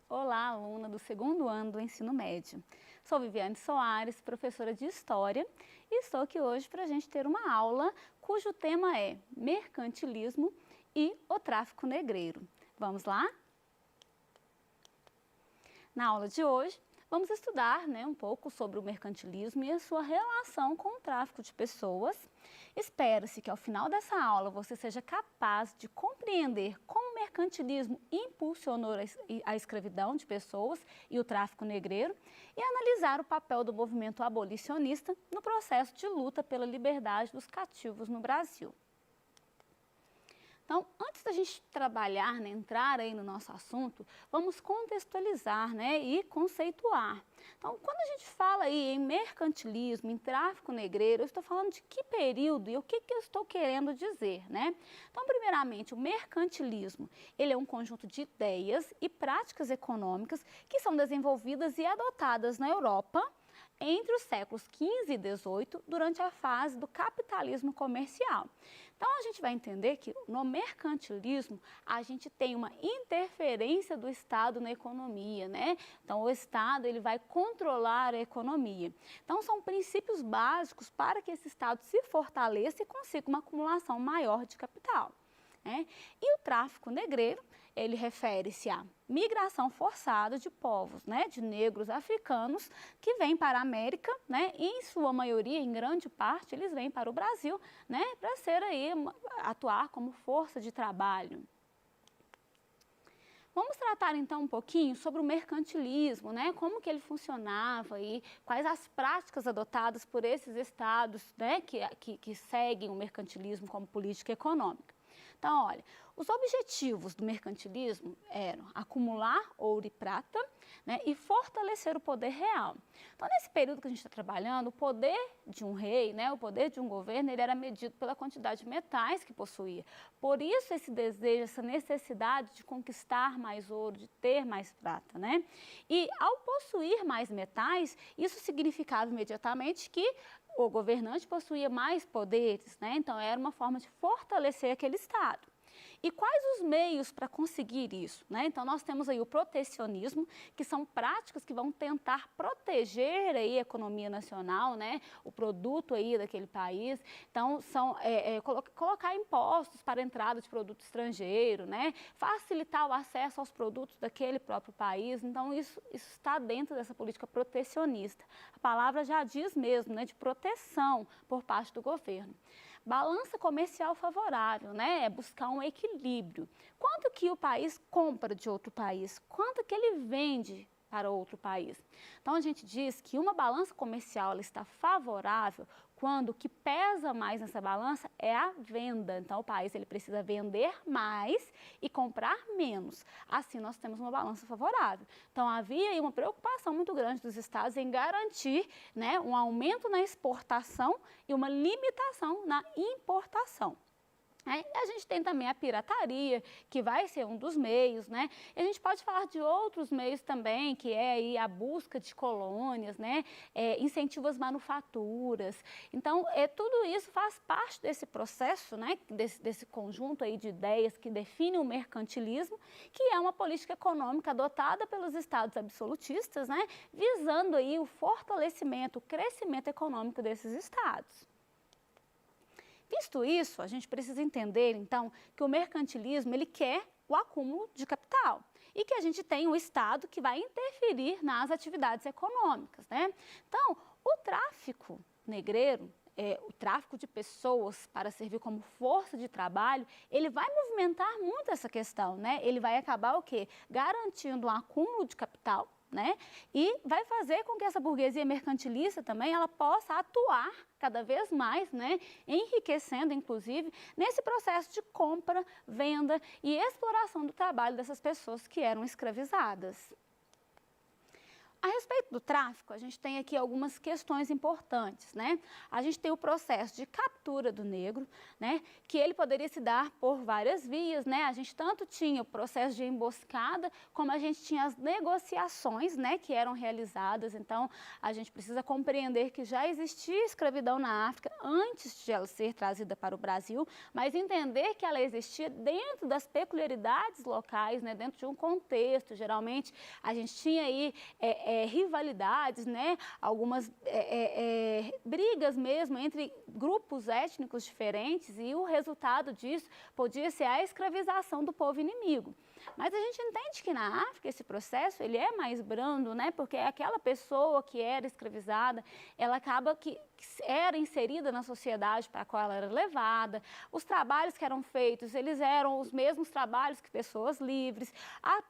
Olá, aluna do segundo ano do ensino médio. Sou Viviane Soares, professora de História, e estou aqui hoje para a gente ter uma aula cujo tema é mercantilismo e o tráfico negreiro. Vamos lá? Na aula de hoje, vamos estudar um pouco sobre o mercantilismo e a sua relação com o tráfico de pessoas. Espera-se que ao final dessa aula você seja capaz de compreender como o mercantilismo impulsionou a escravidão de pessoas e o tráfico negreiro e analisar o papel do movimento abolicionista no processo de luta pela liberdade dos cativos no Brasil. Então, antes da gente trabalhar, entrar aí no nosso assunto, vamos contextualizar e conceituar. Então, quando a gente fala aí em mercantilismo, em tráfico negreiro, eu estou falando de que período e o que eu estou querendo dizer, Então, primeiramente, o mercantilismo, ele é um conjunto de ideias e práticas econômicas que são desenvolvidas e adotadas na Europa entre os séculos XV e XVIII, durante a fase do capitalismo comercial. Então, a gente vai entender que no mercantilismo, a gente tem uma interferência do Estado na economia, Então, o Estado, ele vai controlar a economia. Então, são princípios básicos para que esse Estado se fortaleça e consiga uma acumulação maior de capital. E o tráfico negreiro, ele refere-se à migração forçada de povos, de negros africanos que vêm para a América, e em sua maioria, em grande parte, eles vêm para o Brasil, para ser aí, atuar como força de trabalho. Vamos tratar então um pouquinho sobre o mercantilismo, como que ele funcionava e quais as práticas adotadas por esses estados que seguem o mercantilismo como política econômica. Então, olha, os objetivos do mercantilismo eram acumular ouro e prata e fortalecer o poder real. Então, nesse período que a gente está trabalhando, o poder de um rei, o poder de um governo, ele era medido pela quantidade de metais que possuía. Por isso, esse desejo, essa necessidade de conquistar mais ouro, de ter mais prata, E ao possuir mais metais, isso significava imediatamente que o governante possuía mais poderes, Então, era uma forma de fortalecer aquele Estado. E quais os meios para conseguir isso? Então, nós temos aí o protecionismo, que são práticas que vão tentar proteger aí a economia nacional, o produto aí daquele país. Então, são colocar impostos para a entrada de produto estrangeiro, facilitar o acesso aos produtos daquele próprio país. Então, isso está dentro dessa política protecionista. A palavra já diz mesmo, de proteção por parte do governo. Balança comercial favorável, é buscar um equilíbrio. Quanto que o país compra de outro país? Quanto que ele vende para outro país? Então, a gente diz que uma balança comercial ela está favorável quando o que pesa mais nessa balança é a venda. Então, o país ele precisa vender mais e comprar menos. Assim, nós temos uma balança favorável. Então, havia aí uma preocupação muito grande dos estados em garantir um aumento na exportação e uma limitação na importação. E a gente tem também a pirataria, que vai ser um dos meios, E a gente pode falar de outros meios também, que é aí a busca de colônias, incentivo às manufaturas. Então, tudo isso faz parte desse processo, desse conjunto aí de ideias que define o mercantilismo, que é uma política econômica adotada pelos estados absolutistas, visando aí o fortalecimento, o crescimento econômico desses estados. Visto isso, a gente precisa entender, então, que o mercantilismo ele quer o acúmulo de capital e que a gente tem um Estado que vai interferir nas atividades econômicas, Então, o tráfico negreiro, o tráfico de pessoas para servir como força de trabalho, ele vai movimentar muito essa questão, Ele vai acabar o quê? Garantindo um acúmulo de capital, E vai fazer com que essa burguesia mercantilista também ela possa atuar cada vez mais, enriquecendo, inclusive, nesse processo de compra, venda e exploração do trabalho dessas pessoas que eram escravizadas. A respeito do tráfico, a gente tem aqui algumas questões importantes, né? A gente tem o processo de captura do negro, né? Que ele poderia se dar por várias vias, né? A gente tanto tinha o processo de emboscada, como a gente tinha as negociações, né? Que eram realizadas. Então, a gente precisa compreender que já existia escravidão na África antes de ela ser trazida para o Brasil, mas entender que ela existia dentro das peculiaridades locais, né? Dentro de um contexto. Geralmente, a gente tinha aí rivalidades, né? Algumas brigas mesmo entre grupos étnicos diferentes, e o resultado disso podia ser a escravização do povo inimigo. Mas a gente entende que na África esse processo ele é mais brando, né? Porque aquela pessoa que era escravizada, ela acaba que era inserida na sociedade para a qual ela era levada, os trabalhos que eram feitos, eles eram os mesmos trabalhos que pessoas livres, a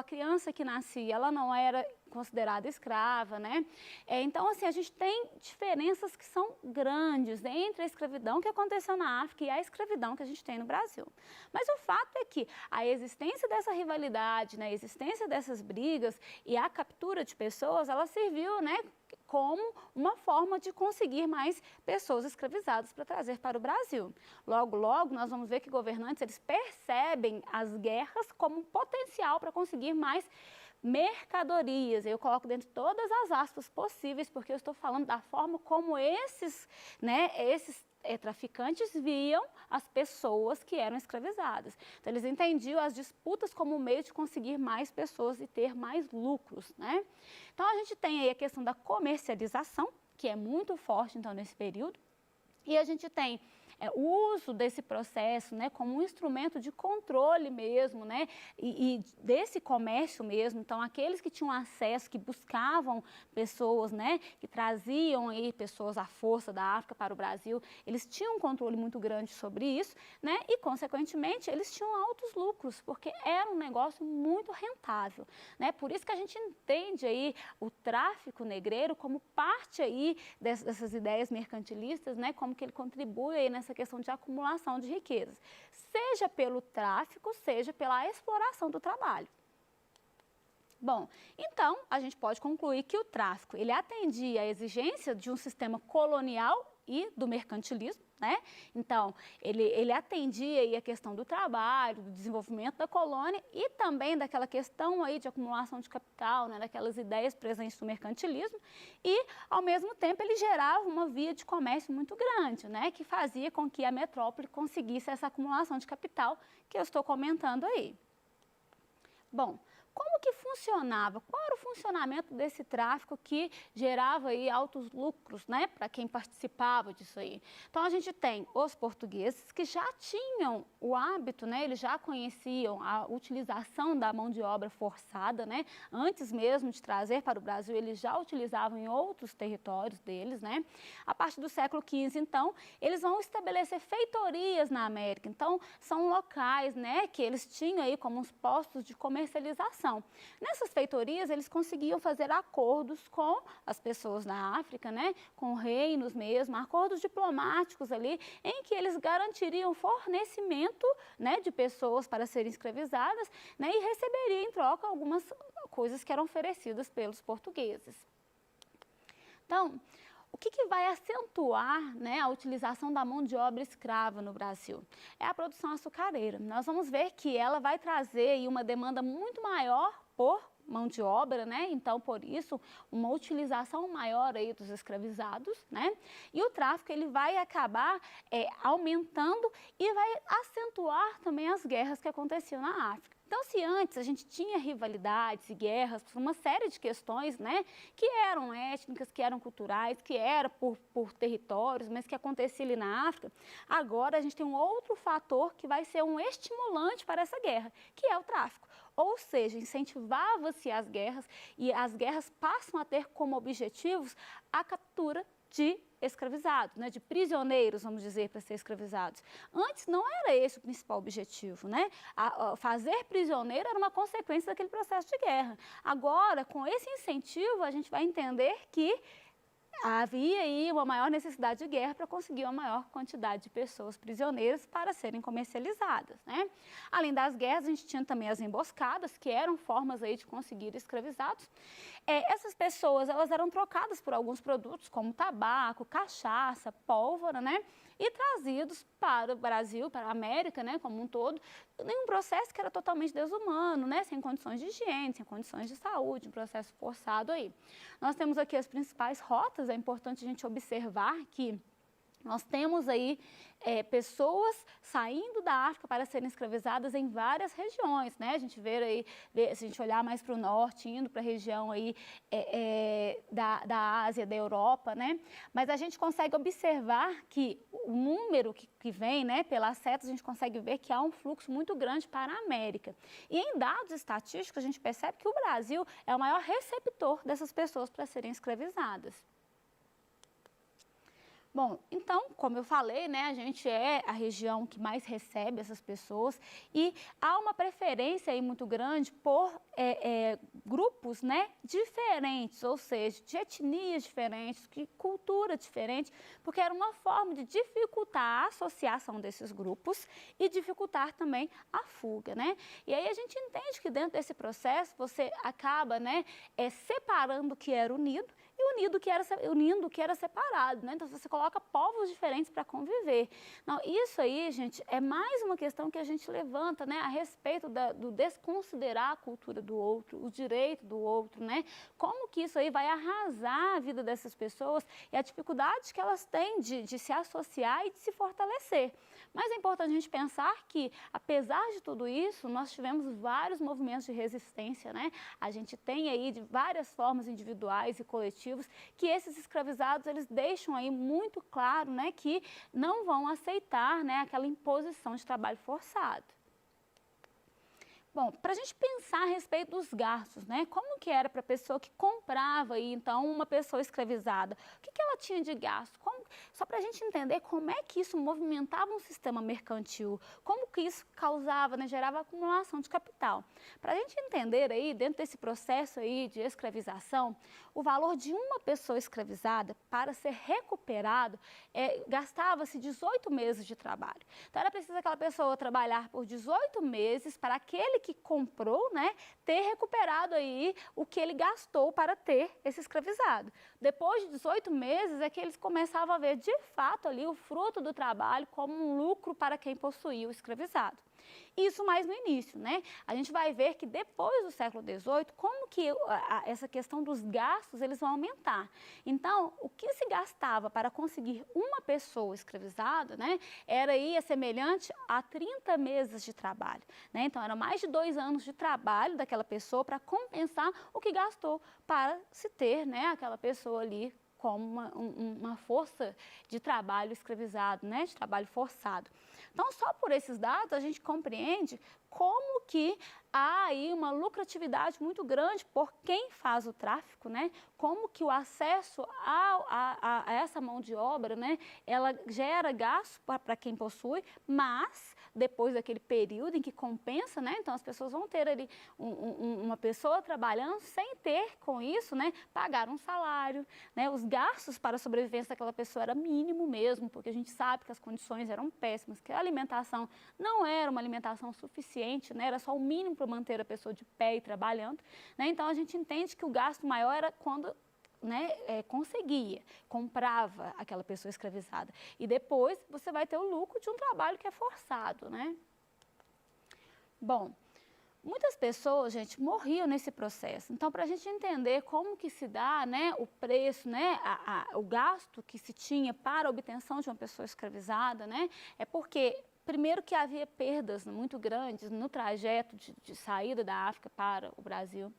criança que nascia, ela não era considerada escrava, né? Então, assim, a gente tem diferenças que são grandes entre a escravidão que aconteceu na África e a escravidão que a gente tem no Brasil. Mas o fato é que a existência dessa rivalidade, né, a existência dessas brigas e a captura de pessoas, ela serviu, né, como uma forma de conseguir mais pessoas escravizadas para trazer para o Brasil. Logo, logo, nós vamos ver que governantes, eles percebem as guerras como um potencial para conseguir mais mercadorias. Eu coloco dentro todas as aspas possíveis, porque eu estou falando da forma como esses traficantes viam as pessoas que eram escravizadas. Então, eles entendiam as disputas como meio de conseguir mais pessoas e ter mais lucros, né? Então, a gente tem aí a questão da comercialização, que é muito forte, então, nesse período, e a gente tem o uso desse processo, né, como um instrumento de controle mesmo, né, e desse comércio mesmo. Então, aqueles que tinham acesso, que buscavam pessoas, né, que traziam aí pessoas à força da África para o Brasil, eles tinham um controle muito grande sobre isso, né, e, consequentemente, eles tinham altos lucros, porque era um negócio muito rentável, né. Por isso que a gente entende aí o tráfico negreiro como parte aí dessas ideias mercantilistas, né, como que ele contribui aí nessa questão de acumulação de riquezas, seja pelo tráfico, seja pela exploração do trabalho. Bom, então a gente pode concluir que o tráfico ele atendia à exigência de um sistema colonial e do mercantilismo, né? Então, ele atendia aí a questão do trabalho, do desenvolvimento da colônia e também daquela questão aí de acumulação de capital, né? Daquelas ideias presentes no mercantilismo, e, ao mesmo tempo, ele gerava uma via de comércio muito grande, né? Que fazia com que a metrópole conseguisse essa acumulação de capital que eu estou comentando aí. Bom, como que funcionava? Qual era o funcionamento desse tráfico que gerava aí altos lucros, né, para quem participava disso aí? Então, a gente tem os portugueses que já tinham o hábito, né, eles já conheciam a utilização da mão de obra forçada, né, antes mesmo de trazer para o Brasil, eles já utilizavam em outros territórios deles, né? A partir do século XV, então, eles vão estabelecer feitorias na América. Então, são locais, né, que eles tinham aí como uns postos de comercialização. Nessas feitorias, eles conseguiam fazer acordos com as pessoas na África, né, com reinos mesmo, acordos diplomáticos ali, em que eles garantiriam fornecimento, né, de pessoas para serem escravizadas, né, e receberiam em troca algumas coisas que eram oferecidas pelos portugueses. Então, o que vai acentuar, né, a utilização da mão de obra escrava no Brasil? É a produção açucareira. Nós vamos ver que ela vai trazer aí uma demanda muito maior por mão de obra, né? Então, por isso, uma utilização maior aí dos escravizados, né? E o tráfico, ele vai acabar aumentando e vai acentuar também as guerras que aconteciam na África. Então, se antes a gente tinha rivalidades e guerras por uma série de questões, né, que eram étnicas, que eram culturais, que eram por territórios, mas que acontecia ali na África, agora a gente tem um outro fator que vai ser um estimulante para essa guerra, que é o tráfico. Ou seja, incentivava-se as guerras e as guerras passam a ter como objetivos a captura de escravizados, né, de prisioneiros, vamos dizer, para ser escravizados. Antes não era esse o principal objetivo, né? Fazer prisioneiro era uma consequência daquele processo de guerra. Agora, com esse incentivo, a gente vai entender que havia aí uma maior necessidade de guerra para conseguir uma maior quantidade de pessoas prisioneiras para serem comercializadas, né? Além das guerras, a gente tinha também as emboscadas, que eram formas aí de conseguir escravizados. Essas pessoas, elas eram trocadas por alguns produtos, como tabaco, cachaça, pólvora, né? E trazidos para o Brasil, para a América, né, como um todo, em um processo que era totalmente desumano, né, sem condições de higiene, sem condições de saúde, um processo forçado aí. Nós temos aqui as principais rotas, é importante a gente observar que nós temos aí pessoas saindo da África para serem escravizadas em várias regiões, né? A gente vê aí, se a gente olhar mais para o norte, indo para a região aí da Ásia, da Europa, né? Mas a gente consegue observar que o número que vem, né, pelas setas, a gente consegue ver que há um fluxo muito grande para a América. E em dados estatísticos, a gente percebe que o Brasil é o maior receptor dessas pessoas para serem escravizadas. Bom, então, como eu falei, né, a gente é a região que mais recebe essas pessoas e há uma preferência aí muito grande por grupos, né, diferentes, ou seja, de etnias diferentes, de cultura diferente, porque era uma forma de dificultar a associação desses grupos e dificultar também a fuga, né? E aí a gente entende que dentro desse processo você acaba, né, separando o que era unido e unindo o que era separado, né? Então, você coloca povos diferentes para conviver. Não, isso aí, gente, é mais uma questão que a gente levanta, né, a respeito do desconsiderar a cultura do outro, o direito do outro, né? Como que isso aí vai arrasar a vida dessas pessoas e a dificuldade que elas têm de se associar e de se fortalecer. Mas é importante a gente pensar que, apesar de tudo isso, nós tivemos vários movimentos de resistência, né? A gente tem aí de várias formas individuais e coletivas que esses escravizados, eles deixam aí muito claro, né, que não vão aceitar, né, aquela imposição de trabalho forçado. Bom, para a gente pensar a respeito dos gastos, né? Como que era para a pessoa que comprava aí, então, uma pessoa escravizada? O que ela tinha de gasto? Só para a gente entender como é que isso movimentava um sistema mercantil, como que isso causava, né, gerava acumulação de capital. Para a gente entender aí, dentro desse processo aí de escravização, o valor de uma pessoa escravizada, para ser recuperado, gastava-se 18 meses de trabalho. Então, era preciso aquela pessoa trabalhar por 18 meses para aquele que comprou, né, ter recuperado aí o que ele gastou para ter esse escravizado. Depois de 18 meses é que eles começavam a ver de fato ali o fruto do trabalho como um lucro para quem possuía o escravizado. Isso mais no início, né? A gente vai ver que depois do século XVIII, como que essa questão dos gastos, eles vão aumentar. Então, o que se gastava para conseguir uma pessoa escravizada, né, ia semelhante a 30 meses de trabalho, né? Então, era mais de 2 anos de trabalho daquela pessoa para compensar o que gastou para se ter, né, aquela pessoa ali como uma força de trabalho escravizado, né, de trabalho forçado. Então, só por esses dados, a gente compreende como que há aí uma lucratividade muito grande por quem faz o tráfico, né? Como que o acesso a essa mão de obra, né, ela gera gasto para quem possui, mas depois daquele período em que compensa, né? Então, as pessoas vão ter ali uma pessoa trabalhando sem ter com isso, né, pagar um salário, né? Os gastos para a sobrevivência daquela pessoa era mínimo mesmo, porque a gente sabe que as condições eram péssimas, que a alimentação não era uma alimentação suficiente, né? Era só o mínimo para manter a pessoa de pé e trabalhando, né? Então, a gente entende que o gasto maior era quando, né, conseguia, comprava aquela pessoa escravizada. E depois você vai ter o lucro de um trabalho que é forçado, né? Bom, muitas pessoas, gente, morriam nesse processo. Então, para a gente entender como que se dá, né, o preço, né, o gasto que se tinha para a obtenção de uma pessoa escravizada, né, é porque primeiro que havia perdas muito grandes no trajeto de saída da África para o Brasil.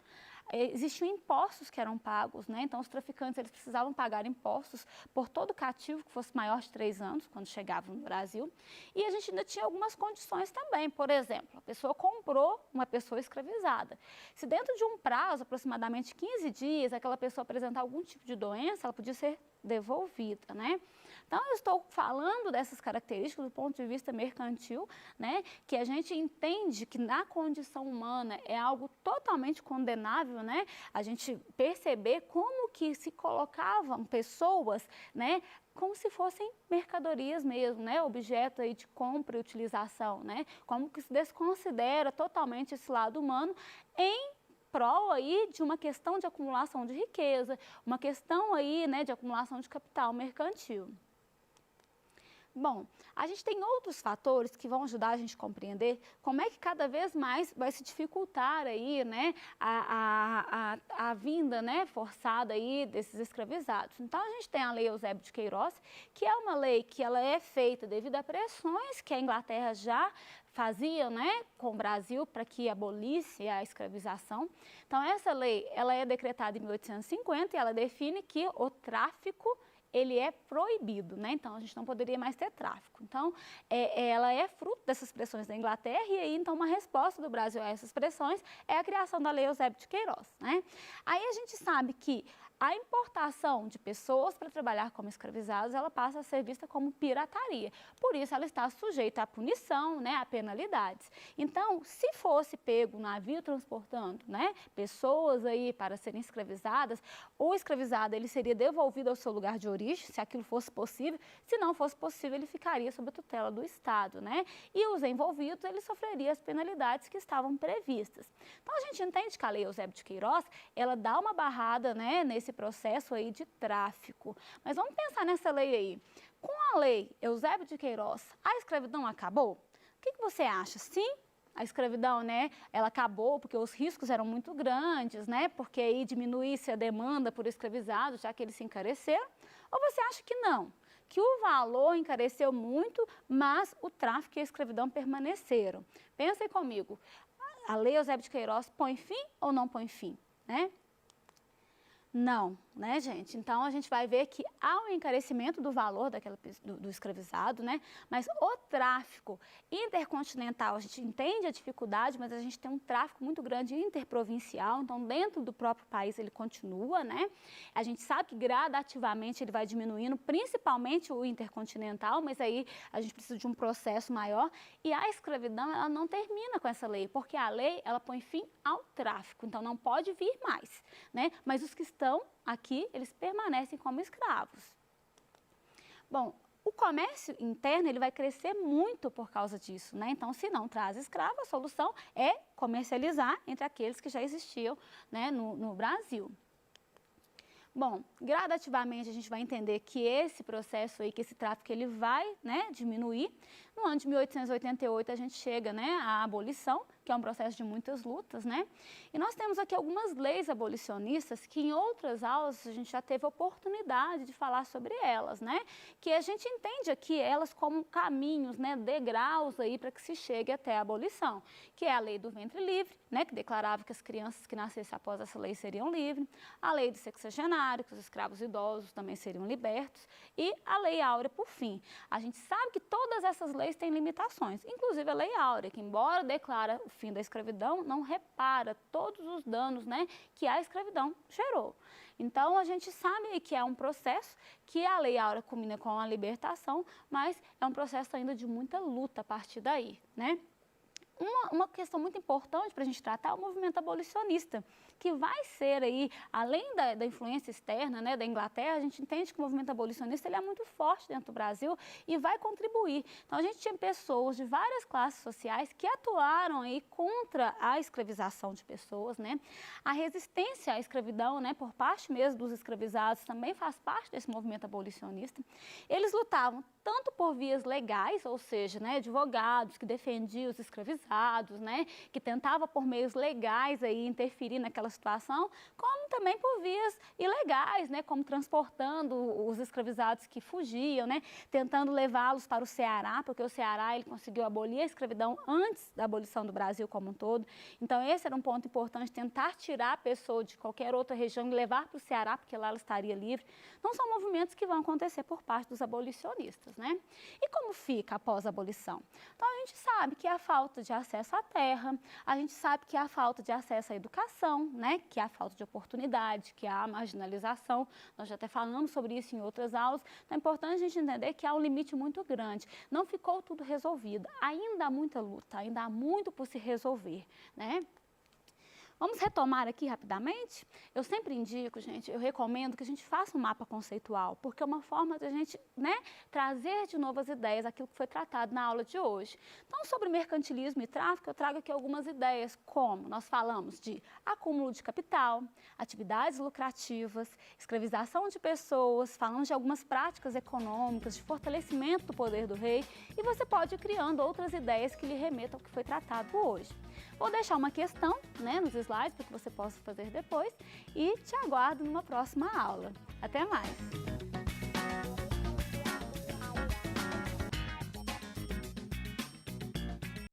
Existiam impostos que eram pagos, né? Então os traficantes eles precisavam pagar impostos por todo cativo que fosse maior de 3 anos, quando chegavam no Brasil. E a gente ainda tinha algumas condições também. Por exemplo, a pessoa comprou uma pessoa escravizada. Se dentro de um prazo, aproximadamente 15 dias, aquela pessoa apresentar algum tipo de doença, ela podia ser devolvida, né? Então, eu estou falando dessas características do ponto de vista mercantil, né, que a gente entende que na condição humana é algo totalmente condenável, né, a gente perceber como que se colocavam pessoas, né, como se fossem mercadorias mesmo, né, objeto aí de compra e utilização, né, como que se desconsidera totalmente esse lado humano em prol aí de uma questão de acumulação de riqueza, uma questão aí, né, de acumulação de capital mercantil. Bom, a gente tem outros fatores que vão ajudar a gente a compreender como é que cada vez mais vai se dificultar aí, né, a vinda, né, forçada aí desses escravizados. Então, a gente tem a Lei Eusébio de Queiroz, que é uma lei que ela é feita devido a pressões que a Inglaterra já fazia, né, com o Brasil para que abolisse a escravização. Então, essa lei, ela é decretada em 1850 e ela define que o tráfico ele é proibido, né? Então, a gente não poderia mais ter tráfico. Então, ela é fruto dessas pressões da Inglaterra e aí, então, uma resposta do Brasil a essas pressões é a criação da Lei Eusébio de Queiroz, né? Aí a gente sabe que a importação de pessoas para trabalhar como escravizados, ela passa a ser vista como pirataria. Por isso, ela está sujeita à punição, né, a penalidades. Então, se fosse pego um navio transportando, né, pessoas aí para serem escravizadas, o escravizado ele seria devolvido ao seu lugar de origem, se aquilo fosse possível. Se não fosse possível, ele ficaria sob a tutela do Estado, né? E os envolvidos, eles sofreriam as penalidades que estavam previstas. Então, a gente entende que a Lei Eusébio de Queiroz, ela dá uma barrada, né, nesse processo aí de tráfico. Mas vamos pensar nessa lei aí. Com a Lei Eusébio de Queiroz, a escravidão acabou? O que você acha? Sim? A escravidão, né, ela acabou porque os riscos eram muito grandes, né, porque aí diminuísse a demanda por escravizados, já que eles se encareceram? Ou você acha que não? Que o valor encareceu muito, mas o tráfico e a escravidão permaneceram. Pensem comigo, a Lei Eusébio de Queiroz põe fim ou não põe fim, né? Não, né, gente? Então, a gente vai ver que há um encarecimento do valor do escravizado, né? Mas o tráfico intercontinental, a gente entende a dificuldade, mas a gente tem um tráfico muito grande interprovincial, então, dentro do próprio país ele continua, né? A gente sabe que gradativamente ele vai diminuindo, principalmente o intercontinental, mas aí a gente precisa de um processo maior. E a escravidão, ela não termina com essa lei, porque a lei, ela põe fim ao tráfico, então não pode vir mais, né? Mas os que estão aqui, eles permanecem como escravos. Bom, o comércio interno ele vai crescer muito por causa disso, né? Então, se não traz escravo, a solução é comercializar entre aqueles que já existiam, né, no Brasil. Bom, gradativamente a gente vai entender que esse processo aí, que esse tráfico ele vai, né, diminuir. No ano de 1888 a gente chega, né, à abolição, que é um processo de muitas lutas, né? E nós temos aqui algumas leis abolicionistas que em outras aulas a gente já teve oportunidade de falar sobre elas, né? Que a gente entende aqui elas como caminhos, né, degraus aí para que se chegue até a abolição, que é a lei do ventre livre, né, que declarava que as crianças que nascessem após essa lei seriam livres, a lei do sexagenário, que os escravos idosos também seriam libertos, e a lei áurea, por fim. A gente sabe que todas essas leis têm limitações, inclusive a lei áurea, que embora declara o fim da escravidão, não repara todos os danos, né, que a escravidão gerou. Então, a gente sabe que é um processo que a Lei Áurea culmina com a libertação, mas é um processo ainda de muita luta a partir daí, né? Uma questão muito importante para a gente tratar é o movimento abolicionista, que vai ser aí, além da influência externa, né, da Inglaterra, a gente entende que o movimento abolicionista ele é muito forte dentro do Brasil e vai contribuir. Então, a gente tinha pessoas de várias classes sociais que atuaram aí contra a escravização de pessoas, né? A resistência à escravidão, né, por parte mesmo dos escravizados, também faz parte desse movimento abolicionista. Eles lutavam tanto por vias legais, ou seja, né, advogados que defendiam os escravizados, né, que tentava por meios legais aí interferir naquela situação, como também por vias ilegais, né, como transportando os escravizados que fugiam, né, tentando levá-los para o Ceará, porque o Ceará ele conseguiu abolir a escravidão antes da abolição do Brasil como um todo. Então esse era um ponto importante, tentar tirar a pessoa de qualquer outra região e levar para o Ceará, porque lá ela estaria livre. Não são movimentos que vão acontecer por parte dos abolicionistas, né? E como fica após a abolição? Então a gente sabe que a falta de acesso acesso à terra, a gente sabe que há falta de acesso à educação, né? Que há falta de oportunidade, que há marginalização, nós já até falamos sobre isso em outras aulas, então é importante a gente entender que há um limite muito grande, não ficou tudo resolvido, ainda há muita luta, ainda há muito por se resolver, né? Vamos retomar aqui rapidamente? Eu sempre indico, gente, eu recomendo que a gente faça um mapa conceitual, porque é uma forma de a gente, né, trazer de novo as ideias, aquilo que foi tratado na aula de hoje. Então, sobre mercantilismo e tráfico, eu trago aqui algumas ideias, como nós falamos de acúmulo de capital, atividades lucrativas, escravização de pessoas, falamos de algumas práticas econômicas, de fortalecimento do poder do rei, e você pode ir criando outras ideias que lhe remetam ao que foi tratado hoje. Vou deixar uma questão, né, nos slides para que você possa fazer depois e te aguardo numa próxima aula. Até mais!